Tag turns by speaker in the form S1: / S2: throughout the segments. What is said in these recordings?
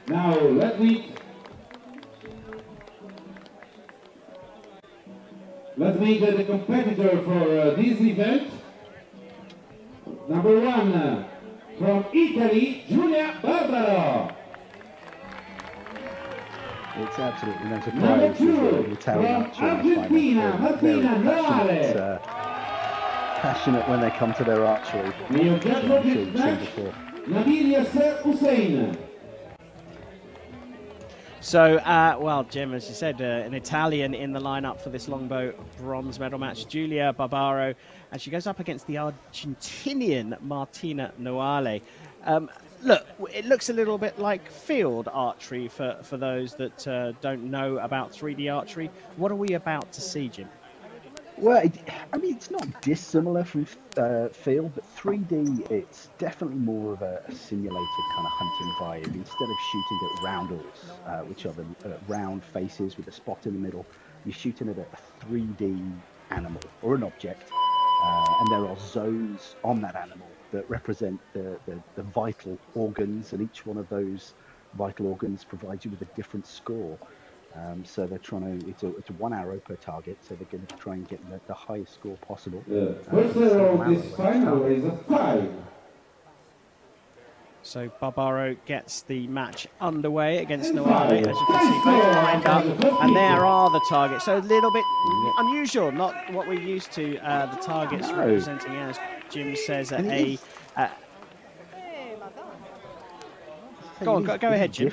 S1: Now let's meet the competitor for this event. Number 1 from Italy, Giulia Barbaro.
S2: It's absolutely no surprise.
S1: Number 2
S2: the Italian
S1: from Argentina, Martina Noale.
S2: Passionate when they come to their archery.
S1: The objective of this match, Nabil Hussein.
S3: So, well, Jim, as you said, an Italian in the lineup for this longbow bronze medal match, Giulia Barbaro, and she goes up against the Argentinian Martina Noale. Look, it looks a little bit like field archery for those that don't know about 3D archery. What are we about to see, Jim?
S2: Well, I mean, it's not dissimilar from field, but 3D, it's definitely more of a simulated kind of hunting vibe. Instead of shooting at roundels, which are the round faces with a spot in the middle, you're shooting at a 3D animal or an object, and there are zones on that animal that represent the vital organs, and each one of those vital organs provides you with a different score. So they're trying to, it's a 1 arrow per target, so they're going to try and get the highest score possible.
S1: First arrow of this final is a 5.
S3: So Barbaro gets the match underway against Noale, as you can see, both lined up, and there are the targets. So a little bit unusual, not what we're used to, the targets representing, as Jim says, Go ahead, Jim.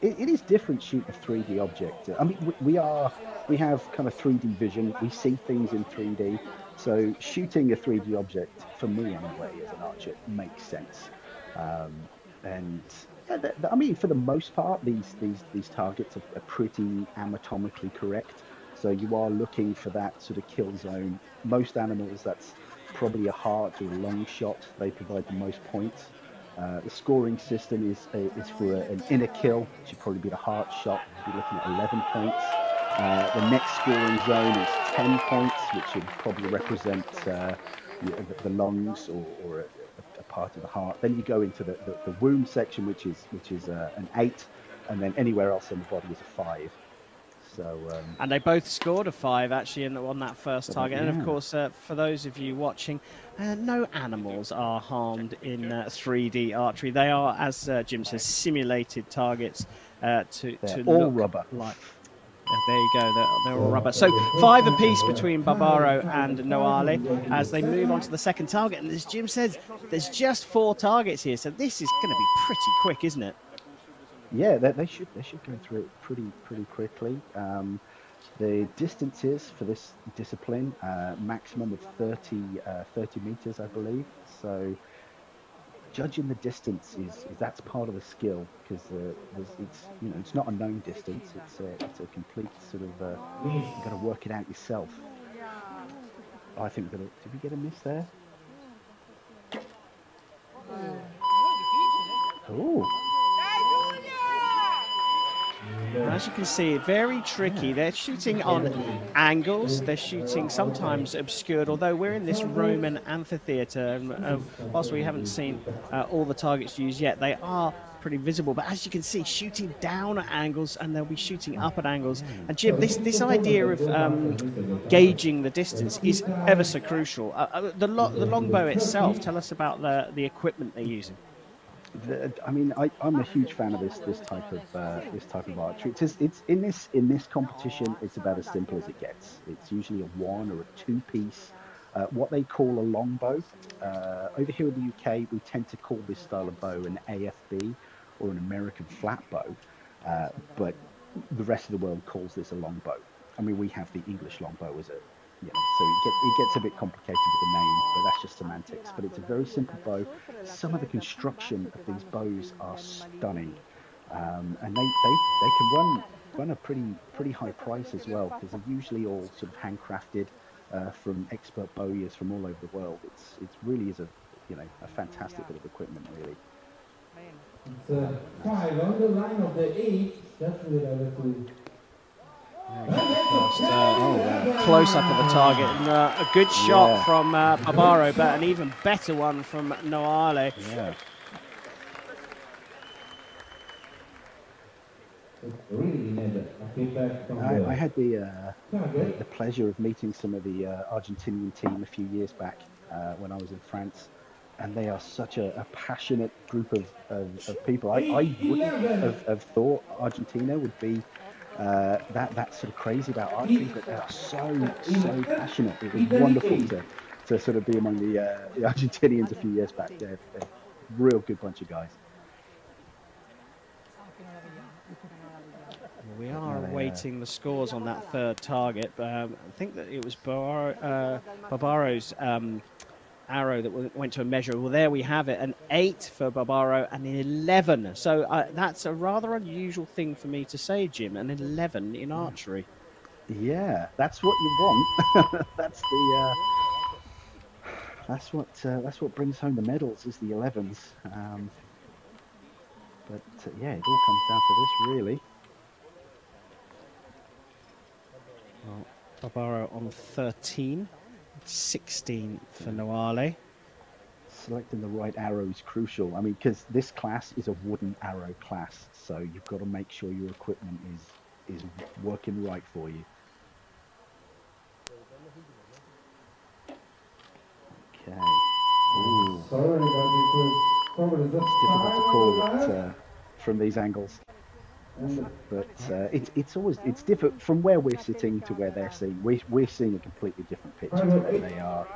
S2: It is different shooting a 3D object. I mean, we have kind of 3D vision. We see things in 3D. So shooting a 3D object, for me anyway, as an archer, makes sense. And yeah, I mean, for the most part, these targets are pretty anatomically correct. So you are looking for that sort of kill zone. Most animals, that's probably a heart or a long shot. They provide the most points. The scoring system is for an inner kill, which would probably be the heart shot. We'll be looking at 11 points. The next scoring zone is 10 points, which would probably represent the lungs or a part of the heart. Then you go into the wound section, which is an 8, and then anywhere else in the body is a 5. So,
S3: and they both scored a 5 actually on that first target. And of course, for those of you watching, no animals are harmed in 3D archery. They are, as Jim says, simulated targets to
S2: all
S3: look
S2: rubber.
S3: Like. Yeah, there you go. They're all rubber. So 5 apiece between Barbaro and Noale as they move on to the second target. And as Jim says, there's just 4 targets here, so this is going to be pretty quick, isn't it?
S2: Yeah, they should go through it pretty quickly. The distances for this discipline, maximum of 30 meters, I believe. So judging the distance that's part of the skill, because it's not a known distance. It's a complete sort of you've got to work it out yourself. I think did we get a miss there? Oh.
S3: As you can see, very tricky. They're shooting on angles. They're shooting sometimes obscured, although we're in this Roman amphitheatre. And whilst we haven't seen all the targets used yet, they are pretty visible. But as you can see, shooting down at angles, and they'll be shooting up at angles. And Jim, this idea of gauging the distance is ever so crucial. The longbow itself, tell us about the equipment they're using.
S2: I mean, I'm a huge fan of this type of archery. It's in this competition, it's about as simple as it gets. It's usually a 1 or a 2 piece, what they call a longbow. Over here in the UK, we tend to call this style of bow an AFB or an American flat bow, but the rest of the world calls this a longbow. I mean, we have the English longbow as a so it gets a bit complicated with the name, but that's just semantics. But it's a very simple bow. Some of the construction of these bows are stunning, and they can run a pretty high price as well, because they're usually all sort of handcrafted from expert bowyers from all over the world. It really is a fantastic bit of equipment, really.
S1: It's 5 on the line of the 8. That's really to.
S3: Close up of the target, and a good shot from Barbaro, but an even better one from Noale.
S2: Yeah.
S1: Really needed a feedback from
S2: I had the
S1: target.
S2: pleasure of meeting some of the Argentinian team a few years back when I was in France, and they are such a passionate group of people. I wouldn't have thought Argentina would be that sort of crazy about archery, but they are so passionate. It was wonderful to sort of be among the Argentinians a few years back. They're a real good bunch of guys.
S3: We are awaiting the scores on that third target. I think that it was Barbaro's arrow that went to a measure. Well, there we have it, an 8 for Barbaro and an 11. So that's a rather unusual thing for me to say, Jim, an 11 in archery.
S2: Yeah, that's what you want. That's the that's what brings home the medals, is the 11s. But yeah, it all comes down to this, really.
S3: Well, Barbaro on 13, 16 for Noale.
S2: Selecting the right arrow is crucial. I mean, because this class is a wooden arrow class, so you've got to make sure your equipment is working right for you. Okay. Ooh.
S1: Sorry, but
S2: It's difficult to call it from these angles. But it's different from where we're sitting to where they're seeing. We're seeing a completely different picture to where they are.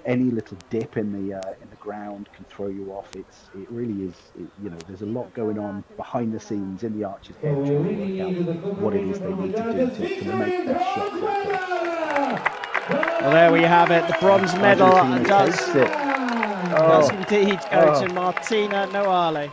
S2: Any little dip in the ground can throw you off. It really is. You know, there's a lot going on behind the scenes in the archer's head trying to work out what it is they need to do to make that shot properly.
S3: Well, there we have it. The bronze medal does indeed go to Martina Noale.